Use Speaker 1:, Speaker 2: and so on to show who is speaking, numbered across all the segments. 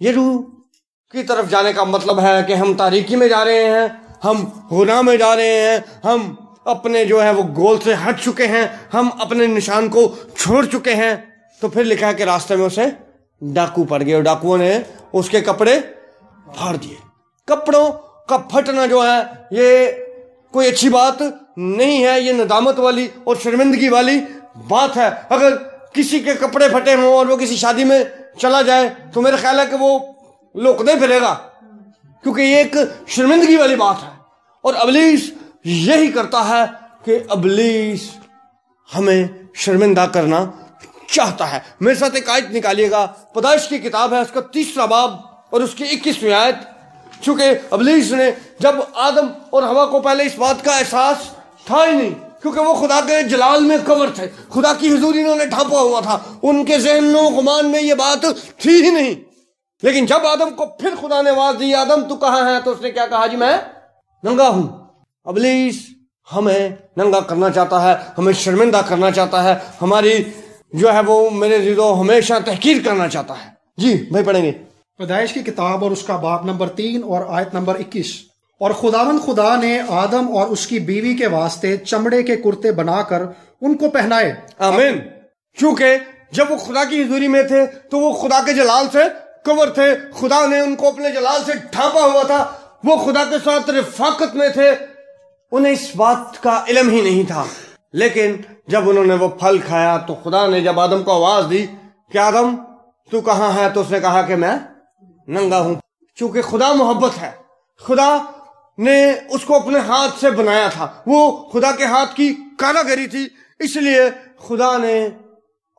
Speaker 1: یریحو کی طرف جانے کا مطلب ہے کہ ہم تاریکی میں جا رہے ہیں، ہم گناہ میں جا رہے ہیں، ہم اپنے جو ہے وہ گول سے ہٹ چکے ہیں، ہم اپنے نشان کو چھوڑ چکے ہیں۔ تو پھر لکھا ہے کہ راستے میں اسے ڈاکو پڑ گئے اور ڈاکوؤں نے اس کے کپڑے پھاڑ دیے۔ کپڑوں کا پھٹنا جو ہے یہ کوئی اچھی بات نہیں ہے، یہ ندامت والی اور شرمندگی والی بات ہے۔ اگر کسی کے کپڑے پھٹے ہوں اور وہ کسی شادی میں چلا جائے تو میرا خیال ہے کہ وہ لوکدے پھرے گا، کیونکہ یہ ایک شرمندگی والی بات ہے۔ اور ابلیس یہی کرتا ہے کہ ابلیس ہمیں شرمندہ کرنا چاہتا ہے۔ میرے ساتھ ایک آیت نکالیے گا، پیدائش کی کتاب ہے، اس کا 3 باب اور اس کی 21ویں آیت۔ چونکہ ابلیس نے جب آدم اور حوا کو پہلے اس بات کا احساس تھا ہی نہیں، کیونکہ وہ خدا کے جلال میں کور تھے، خدا کی حضوری انہوں نے ڈھانپا ہوا تھا، ان کے ذہن و گمان میں یہ بات تھی ہی نہیں۔ لیکن جب آدم کو پھر خدا نے آواز دی، آدم تو کہاں ہے، تو اس نے کیا کہا؟ جی میں ننگا ہوں۔ ابلیس ہمیں ننگا کرنا چاہتا ہے، ہمیں شرمندہ کرنا چاہتا ہے، ہماری جو ہے وہ میرے عزیزو ہمیشہ تحقیر کرنا چاہتا ہے۔ جی بھائی پڑھیں گے
Speaker 2: پیدائش کی کتاب اور اس کا باب نمبر 3 اور آیت نمبر 21۔ اور خداوند خدا نے آدم اور اس کی بیوی کے واسطے چمڑے کے کرتے بنا کر ان کو پہنائے۔
Speaker 1: آمین۔ چونکہ جب وہ خدا کی حضوری میں تھے تو وہ خدا کے جلال سے کور تھے، خدا نے ان کو اپنے جلال سے ڈھانپا ہوا تھا، وہ خدا کے ساتھ رفاقت میں تھے، انہیں اس بات کا علم ہی نہیں تھا۔ لیکن جب انہوں نے وہ پھل کھایا تو خدا نے جب آدم کو آواز دی کہ آدم تو کہاں ہے، تو اس نے کہا کہ میں ننگا ہوں۔ چونکہ خدا محبت ہے، خدا نے اس کو اپنے ہاتھ سے بنایا تھا، وہ خدا کے ہاتھ کی کاراگری تھی، اس لیے خدا نے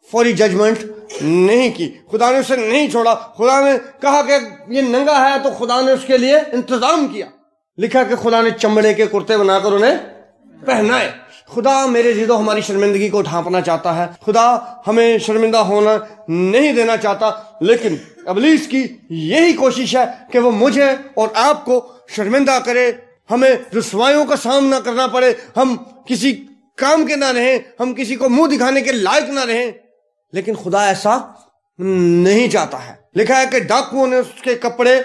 Speaker 1: فوری ججمنٹ نہیں کی، خدا نے اسے نہیں چھوڑا۔ خدا نے کہا کہ یہ ننگا ہے تو خدا نے اس کے لیے انتظام کیا۔ لکھا کہ خدا نے چمڑے کے کرتے بنا کر انہیں پہنائے۔ خدا میرے عزیزو ہماری شرمندگی کو ڈھانپنا چاہتا ہے، خدا ہمیں شرمندہ ہونا نہیں دینا چاہتا، لیکن ابلیس کی یہی کوشش ہے کہ وہ مجھے اور آپ کو شرمندہ کرے، ہمیں رسوائیوں کا سامنا کرنا پڑے، ہم کسی کام کے نہ رہیں، ہم کسی کو منہ دکھانے کے لائق نہ رہیں۔ لیکن خدا ایسا نہیں چاہتا ہے۔ لکھا ہے کہ ڈاکوؤں نے اس کے کپڑے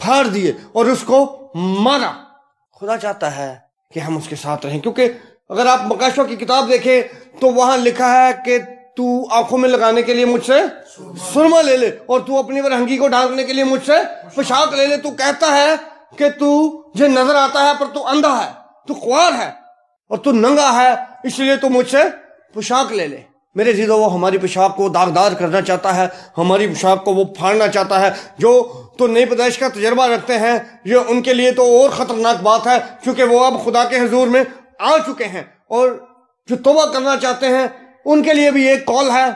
Speaker 1: پھاڑ دیے اور اس کو مارا۔ خدا چاہتا ہے کہ ہم اس کے ساتھ رہیں، کیونکہ اگر آپ مکاشفہ کی کتاب دیکھیں تو وہاں لکھا ہے کہ تو آنکھوں میں لگانے کے لیے مجھ سے سرما لے لے اور تو اپنی برہنگی کو ڈھانکنے کے لیے مجھ سے پوشاک لے لے۔ تو کہتا ہے کہ تو جو نظر آتا ہے پر تو اندھا ہے، تو خوار ہے اور تو ننگا ہے، اس لیے تو مجھ سے پوشاک لے لے۔ میرے عزیزو وہ ہماری پوشاک کو داغدار کرنا چاہتا ہے، ہماری پوشاک کو وہ پھاڑنا چاہتا ہے۔ جو تو نئی پیدائش کا تجربہ رکھتے ہیں یہ ان کے لیے تو اور خطرناک بات ہے، کیونکہ وہ اب خدا کے حضور میں آ چکے ہیں، اور جو توبہ کرنا چاہتے ہیں ان کے لیے بھی ایک کال ہے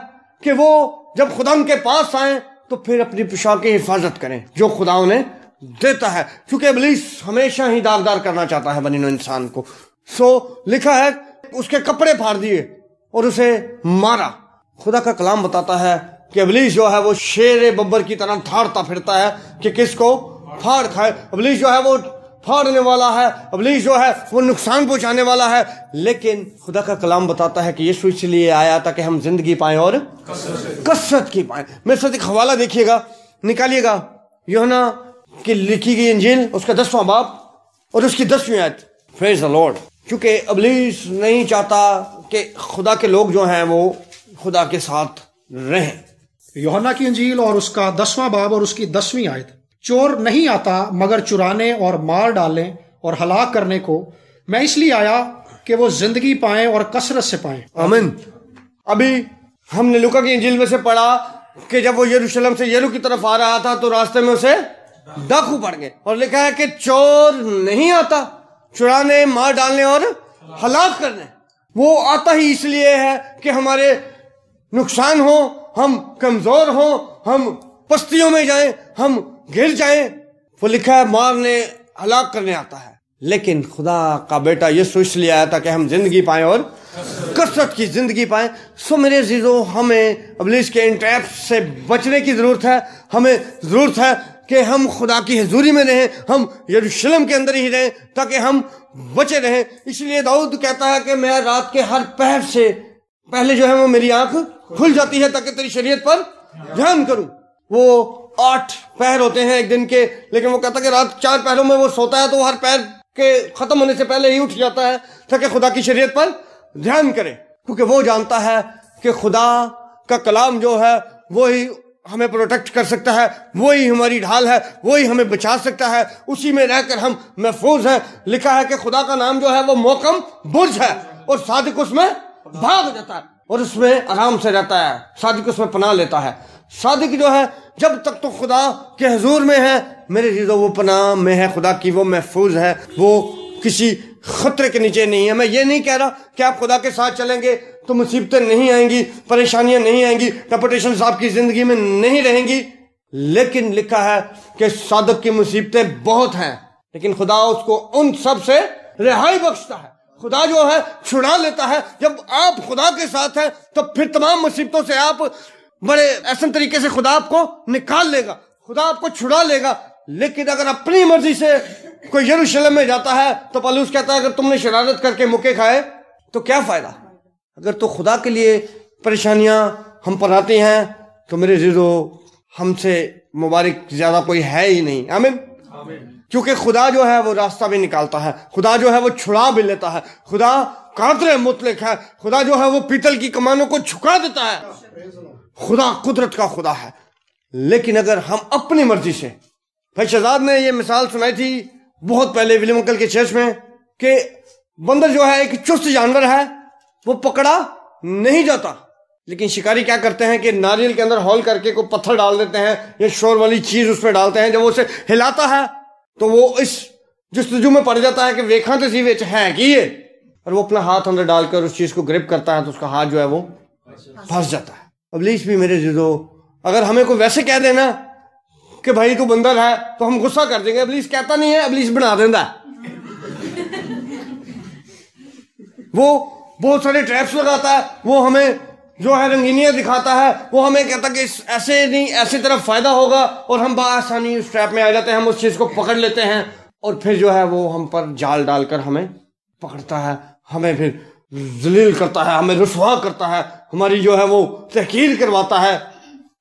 Speaker 1: کہ وہ جب خدا ان کے پاس آئیں تو پھر اپنی پوشاک کی حفاظت کریں جو خدا انہیں دیتا ہے، کیونکہ ابلیس ہمیشہ ہی داغدار کرنا چاہتا ہے بنی نوع انسان کو۔ لکھا ہے اس کے کپڑے پھاڑ دیے اور اسے مارا۔ خدا کا کلام بتاتا ہے کہ ابلیس جو ہے وہ شیر ببر کی طرح دھاڑتا پھرتا ہے کہ کس کو پھاڑ کھائے۔ ابلیس جو ہے وہ پھاڑنے والا ہے، ابلیس جو ہے وہ نقصان پہنچانے والا ہے، لیکن خدا کا کلام بتاتا ہے کہ یسوع اس لیے آیا تاکہ ہم زندگی پائیں اور کثرت کی پائیں۔ میرے ساتھ ایک حوالہ دیکھیے گا، نکالیے گا، یوحنا کی لکھی گئی انجیل اس کا 10واں باب اور اس کی 10ویں آیت۔ پریز دی لارڈ۔ کیونکہ ابلیس نہیں چاہتا کہ خدا کے لوگ جو ہیں وہ خدا کے ساتھ رہیں۔
Speaker 2: یوحنا کی انجیل اور اس کا 10واں باب اور اس کی 10ویں آیت۔ چور نہیں آتا مگر چرانے اور مار ڈالنے اور ہلاک کرنے کو، میں اس لیے آیا کہ وہ زندگی پائیں اور کثرت سے پائیں۔
Speaker 1: آمین۔ ابھی ہم نے لوکا کی انجیل میں سے پڑھا کہ جب وہ یروشلم سے یریحو کی طرف آ رہا تھا تو راستے میں اسے ڈاکو پڑ گئے، اور لکھا ہے کہ چور نہیں آتا چرانے، مار ڈالنے اور ہلاک کرنے۔ وہ آتا ہی اس لیے ہے کہ ہمارے نقصان ہو، ہم کمزور ہوں، ہم پستیوں میں جائیں، ہم گر جائیں۔ وہ لکھا ہے مارنے ہلاک کرنے آتا ہے، لیکن خدا کا بیٹا یسوع اس لیے آیا تھا کہ ہم زندگی پائیں اور کثرت کی زندگی پائیں۔ میرے عزیزو ہمیں ابلیس کے ان ٹریپ سے بچنے کی ضرورت ہے، ہمیں ضرورت ہے کہ ہم خدا کی حضوری میں رہیں، ہم یروشلم کے اندر ہی رہیں تاکہ ہم بچے رہیں۔ اس لیے داؤد کہتا ہے کہ میں رات کے ہر پہر سے پہلے جو ہے وہ میری آنکھ کھل جاتی ہے تاکہ تیری شریعت پر دھیان کروں۔ وہ 8 پہر ہوتے ہیں ایک دن کے، لیکن وہ کہتا ہے کہ رات 4 پہروں میں وہ سوتا ہے تو وہ ہر پہر کے ختم ہونے سے پہلے ہی اٹھ جاتا ہے تاکہ خدا کی شریعت پر دھیان کرے، کیونکہ وہ جانتا ہے کہ خدا کا کلام جو ہے وہی ہمیں پروٹیکٹ کر سکتا ہے، وہی ہماری ڈھال ہے، وہی ہمیں بچا سکتا ہے، اسی میں رہ کر ہم محفوظ ہیں۔ لکھا ہے کہ خدا کا نام جو ہے وہ محکم برج ہے اور صادق اس میں بھاگ جاتا ہے اور اس میں آرام سے رہتا ہے، صادق اس میں پناہ لیتا ہے۔ صادق جو ہے جب تک تو خدا کے حضور میں ہے میرے عزیزو وہ پناہ میں ہے خدا کی، وہ محفوظ ہے، وہ کسی خطرے کے نیچے نہیں ہے۔ میں یہ نہیں کہہ رہا کہ آپ خدا کے ساتھ چلیں گے تو مصیبتیں نہیں آئیں گی، پریشانیاں نہیں آئیں گی، ٹیمپٹیشنز آپ کی زندگی میں نہیں رہیں گی، لیکن لکھا ہے کہ صادق کی مصیبتیں بہت ہیں لیکن خدا اس کو ان سب سے رہائی بخشتا ہے۔ خدا جو ہے چھڑا لیتا ہے۔ جب آپ خدا کے ساتھ ہیں تو پھر تمام مصیبتوں سے آپ بڑے احسن طریقے سے خدا آپ کو نکال لے گا، خدا آپ کو چھڑا لے گا۔ لیکن اگر اپنی مرضی سے کوئی یروشلم میں جاتا ہے تو پالوس کہتا ہے اگر تم نے شرارت کر کے مکے کھائے تو کیا فائدہ؟ اگر تو خدا کے لیے پریشانیاں ہم پر آتی ہیں تو میرے عزیزو ہم سے مبارک زیادہ کوئی ہے ہی نہیں۔ آمین۔ کیونکہ خدا جو ہے وہ راستہ بھی نکالتا ہے، خدا جو ہے وہ چھڑا بھی لیتا ہے، خدا قادر مطلق ہے، خدا جو ہے وہ پیتل کی کمانوں کو جھکا دیتا ہے، خدا قدرت کا خدا ہے۔ لیکن اگر ہم اپنی مرضی سے، بھائی شہزاد نے یہ مثال سنائی تھی بہت پہلے ولیم انکل کے چرچ میں کہ بندر جو ہے ایک چست جانور ہے، وہ پکڑا نہیں جاتا، لیکن شکاری کیا کرتے ہیں کہ ناریل کے اندر ہول کر کے کوئی پتھر ڈال دیتے ہیں یا شور والی چیز اس پہ ڈالتے ہیں، جب وہ اسے ہلاتا ہے تو وہ اس جستجو میں پڑ جاتا ہے کہ ویکھاں تو سی وچ ہے کہ یہ، اور وہ اپنا ہاتھ اندر ڈال کر اس چیز کو گرپ کرتا ہے تو اس کا ہاتھ جو ہے وہ پھنس جاتا ہے۔ ابلیس بھی میرے عزیزو اگر ہمیں کوئی ویسے کہہ دینا کہ بھائی تو بندر ہے تو ہم غصہ کر دیں گے، ابلیس کہتا نہیں ہے، ابلیس بنا دینا ہے۔ وہ بہت سارے ٹریپس لگاتا ہے، وہ ہمیں جو ہے رنگینیاں دکھاتا ہے، وہ ہمیں کہتا کہ ایسے نہیں ایسے طرف فائدہ ہوگا، اور ہم بآسانی اس ٹریپ میں آ جاتے ہیں، ہم اس چیز کو پکڑ لیتے ہیں اور پھر جو ہے وہ ہم پر جال ڈال کر ہمیں پکڑتا ہے، ہمیں پھر ذلیل کرتا ہے، ہمیں رسوا کرتا ہے، ہماری جو ہے وہ تحقیر کرواتا ہے،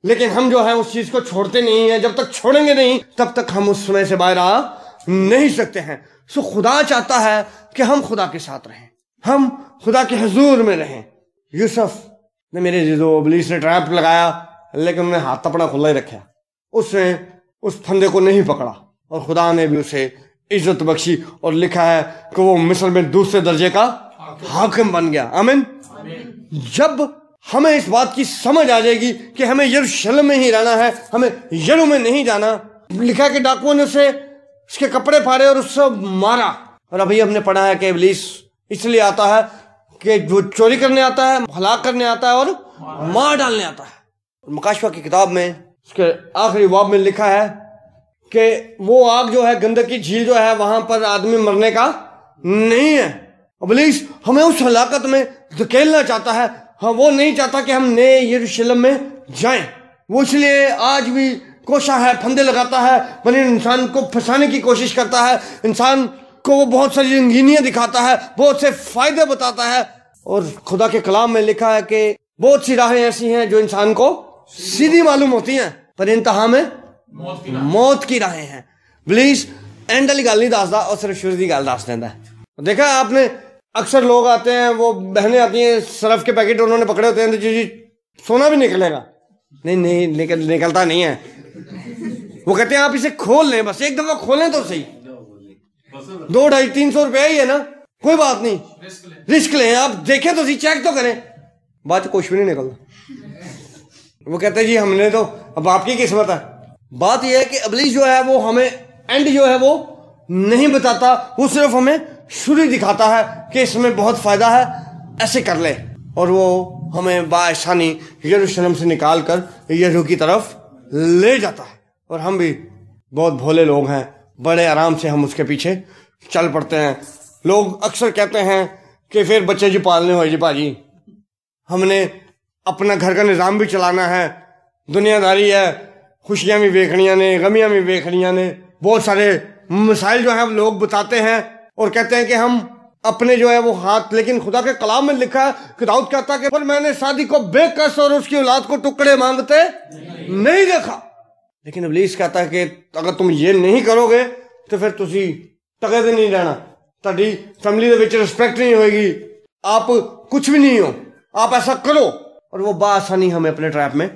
Speaker 1: لیکن ہم جو ہے اس چیز کو چھوڑتے نہیں ہیں۔ جب تک چھوڑیں گے نہیں تب تک ہم اس میں سے باہر آ نہیں سکتے ہیں۔ سو خدا چاہتا ہے کہ ہم خدا کے ساتھ رہیں، ہم خدا کے حضور میں رہیں۔ یوسف نے میرے عزیزو ابلیس نے ٹریپ لگایا لیکن انہوں نے ہاتھ اپنا کھلا ہی رکھا، اس نے اس پھندے کو نہیں پکڑا اور خدا نے بھی اسے عزت بخشی، اور لکھا ہے کہ وہ مصر میں دوسرے درجے کا حاکم بن گیا۔ آمین۔ جب ہمیں اس بات کی سمجھ آ جائے گی کہ ہمیں یروشلم میں ہی رہنا ہے، ہمیں یرو میں نہیں جانا، لکھا ہے کہ ڈاکوؤں نے اسے اس کے کپڑے پھاڑے اور اس سے مارا، اور ابھی ہم نے پڑھا ہے کہ ابلیس اس لیے آتا ہے کہ جو چوری کرنے آتا ہے، ہلاک کرنے آتا ہے اور مار ڈالنے آتا ہے۔ مکاشفہ کی کتاب میں اس کے آخری باب میں لکھا ہے کہ وہ آگ جو ہے گندک کی جھیل جو ہے وہاں پر آدمی مرنے کا نہیں ہے۔ ابلیس ہمیں اس ہلاکت میں دھکیلنا چاہتا ہے، ہاں وہ نہیں چاہتا کہ ہم نئے یروشلم میں جائیں۔ وہ اس لیے آج بھی کوشاں ہے، پھندے لگاتا ہے، بلکہ انسان کو پھنسانے کی کوشش کرتا ہے، انسان کو وہ بہت ساری رنگینیاں دکھاتا ہے، بہت سے فائدے بتاتا ہے، اور خدا کے کلام میں لکھا ہے کہ بہت سی راہیں ایسی ہیں جو انسان کو سیدھی معلوم ہوتی ہیں پر انتہا میں موت کی راہیں ہیں۔ ابلیس اینڈ والی گل نہیں دسدا اور صرف شروع دی گل دس دیندا ہے۔ دیکھا آپ نے اکثر لوگ آتے ہیں، وہ بہنیں آتی ہیں، سرف کے پیکٹ انہوں نے پکڑے ہوتے ہیں، تو جی سونا بھی نکلے گا، نہیں نکلتا نہیں ہے۔ وہ کہتے ہیں آپ اسے کھول لیں، بس ایک دفعہ کھولیں تو صحیح، 200 250 300 روپیہ ہی ہے نا، کوئی بات نہیں، رسک لیں، آپ دیکھیں تو صحیح، چیک تو کریں، بات کچھ بھی نہیں نکلتا۔ وہ کہتے ہیں جی ہم نے تو، اب آپ کی قسمت ہے۔ بات یہ ہے کہ ابلیس جو ہے وہ ہمیں اینڈ جو ہے وہ نہیں بتاتا، وہ صرف ہمیں شروع دکھاتا ہے کہ اس میں بہت فائدہ ہے، ایسے کر لے، اور وہ ہمیں بآسانی یروشلم سے نکال کر یریحو کی طرف لے جاتا ہے، اور ہم بھی بہت بھولے لوگ ہیں، بڑے آرام سے ہم اس کے پیچھے چل پڑتے ہیں۔ لوگ اکثر کہتے ہیں کہ پھر بچے جی پالنے ہوئے جی باجی، ہم نے اپنا گھر کا نظام بھی چلانا ہے، دنیا داری ہے، خوشیاں بھی دیکھنیاں نے، غمیاں بھی دیکھنیاں نے، بہت سارے مسائل جو ہیں لوگ بتاتے ہیں اور کہتے ہیں کہ ہم اپنے جو ہے وہ ہاتھ، لیکن خدا کے کلام میں لکھا ہے کہ داؤد کہتا ہے کہ پر میں نے شادی کو بے کس اور اس کی اولاد کو ٹکڑے مانگتے نہیں دیکھا۔ لیکن ابلیس کہتا ہے کہ اگر تم یہ نہیں کرو گے تو پھر تسی ٹکے دے نہیں رہنا, تہاڈی فیملی دے وچ رسپیکٹ نہیں ہوئے گی, آپ کچھ بھی نہیں ہو, آپ ایسا کرو. اور وہ بآسانی ہمیں اپنے ٹریپ میں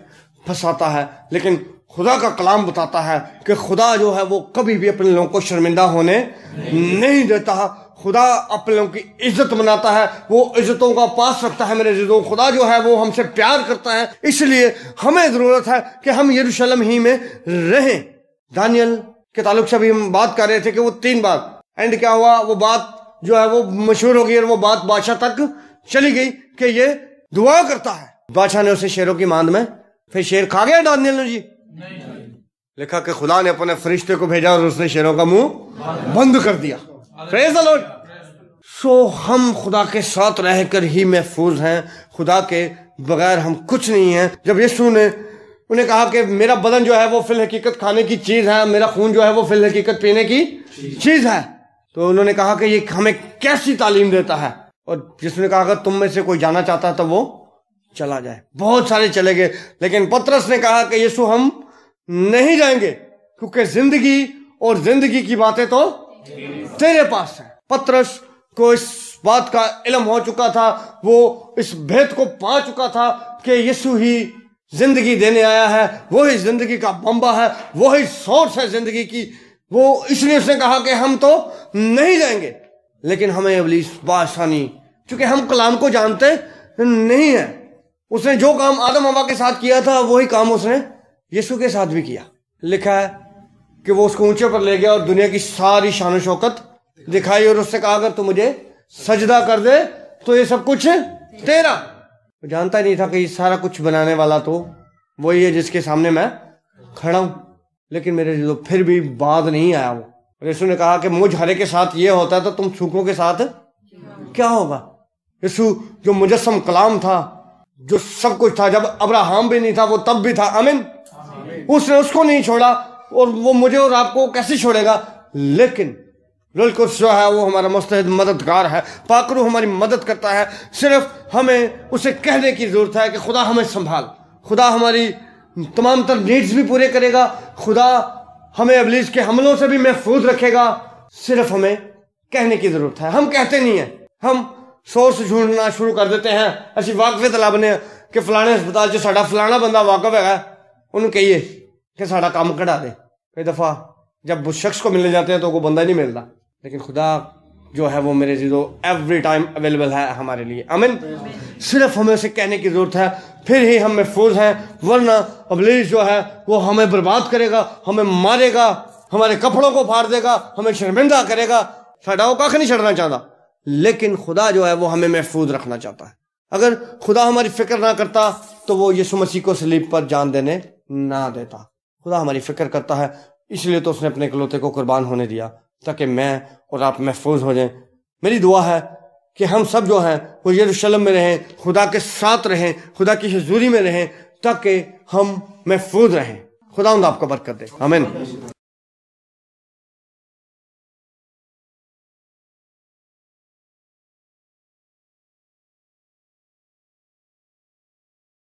Speaker 1: پھنساتا ہے. لیکن خدا کا کلام بتاتا ہے کہ خدا جو ہے وہ کبھی بھی اپنے لوگوں کو شرمندہ ہونے نہیں دیتا. خدا اپنے لوگوں کی عزت مناتا ہے, وہ عزتوں کا پاس رکھتا ہے. میرے عزیزوں, خدا جو ہے وہ ہم سے پیار کرتا ہے, اس لیے ہمیں ضرورت ہے کہ ہم یروشلم ہی میں رہیں. دانیل کے تعلق سے ابھی ہم بات کر رہے تھے کہ وہ 3 بار اینڈ کیا ہوا, وہ بات جو ہے وہ مشہور ہو گئی اور وہ بات بادشاہ تک چلی گئی کہ یہ دعا کرتا ہے. بادشاہ نے اسے شیروں کی ماند میں, پھر شیر کھا گیا دانیل نے جی, لکھا کہ خدا نے اپنے فرشتے کو بھیجا اور اس نے شیروں کا منہ بند کر دیا. پریز دی لارڈ. سو ہم خدا کے ساتھ رہ کر ہی محفوظ ہیں, خدا کے بغیر ہم کچھ نہیں ہیں. جب یسوع نے انہیں کہا کہ میرا بدن جو ہے وہ فی الحقیقت کھانے کی چیز ہے, میرا خون جو ہے وہ فی الحقیقت پینے کی چیز ہے, تو انہوں نے کہا کہ یہ ہمیں کیسی تعلیم دیتا ہے. اور جس نے کہا اگر تم میں سے کوئی جانا چاہتا ہے تو وہ چلا جائے. بہت سارے چلے گئے, لیکن پترس نے کہا کہ یسوع ہم نہیں جائیں گے, کیونکہ زندگی اور زندگی کی باتیں تو تیرے پاس ہیں. پترس کو اس بات کا علم ہو چکا تھا, وہ اس بھید کو پا چکا تھا کہ یسوع ہی زندگی دینے آیا ہے, وہی زندگی کا بمبا ہے, وہی سورس ہے زندگی کی. وہ اس لیے اس نے کہا کہ ہم تو نہیں جائیں گے. لیکن ہمیں ابلیس بآسانی, چونکہ ہم کلام کو جانتے نہیں ہیں, اس نے جو کام آدم حوا کے ساتھ کیا تھا وہی کام اس نے یسوع کے ساتھ بھی کیا. لکھا ہے کہ وہ اس کو اونچے پر لے گیا اور دنیا کی ساری شان و شوکت دکھائی, اور اس سے کہا اگر تو مجھے سجدہ کر دے تو یہ سب کچھ تیرا. وہ جانتا ہی نہیں تھا کہ یہ سارا کچھ بنانے والا تو وہی ہے جس کے سامنے میں کھڑا ہوں. لیکن میرے جو پھر بھی بعد نہیں آیا وہ, اور یسوع نے کہا کہ مجھ ہرے کے ساتھ یہ ہوتا ہے تو تم سوکھوں کے ساتھ کیا ہوگا. یسوع جو مجسم کلام تھا, جو سب کچھ تھا, جب ابراہم بھی نہیں تھا وہ تب بھی تھا. آمین. اس نے اس کو نہیں چھوڑا, اور وہ مجھے اور آپ کو کیسے چھوڑے گا. لیکن روح القدس جو ہے وہ ہمارا مستعد مددگار ہے, پاک روح ہماری مدد کرتا ہے. صرف ہمیں اسے کہنے کی ضرورت ہے کہ خدا ہمیں سنبھال, خدا ہماری تمام تر نیڈز بھی پورے کرے گا, خدا ہمیں ابلیس کے حملوں سے بھی محفوظ رکھے گا. صرف ہمیں کہنے کی ضرورت ہے. ہم کہتے نہیں ہیں, ہم سورس ڈھونڈنا شروع کر دیتے ہیں. اسی واقفے طلب نے کہ فلانے ہسپتال جو ساڈا فلانا بندہ واقف ہے, انہوں کہیے کہ ساڈا کام کਢا دے. کئی دفعہ جب اس شخص کو ملنے جاتے ہیں تو وہ بندہ نہیں ملتا, لیکن خدا جو ہے وہ میرے عزیزو ایوری ٹائم اویلیبل ہے ہمارے لیے. آمین. صرف ہمیں اسے کہنے کی ضرورت ہے, پھر ہی ہم محفوظ ہیں. ورنہ ابلیس جو ہے وہ ہمیں برباد کرے گا, ہمیں مارے گا, ہمارے کپڑوں کو پھاڑ دے گا, ہمیں شرمندہ کرے گا. ساڈا وہ کھ نہیں چھڑنا چاہتا, لیکن خدا جو ہے وہ ہمیں محفوظ رکھنا چاہتا ہے. اگر خدا ہماری فکر نہ کرتا تو وہ یسوع مسیح کو صلیب پر جان دینے نہ دیتا. خدا ہماری فکر کرتا ہے, اس لیے تو اس نے اپنے اکلوتے کو قربان ہونے دیا تاکہ میں اور آپ محفوظ ہو جائیں. میری دعا ہے کہ ہم سب جو ہیں وہ یروشلم میں رہیں, خدا کے ساتھ رہیں, خدا کی حضوری میں رہیں, تاکہ ہم محفوظ رہیں. خدا آپ کو برکت دے. آمین.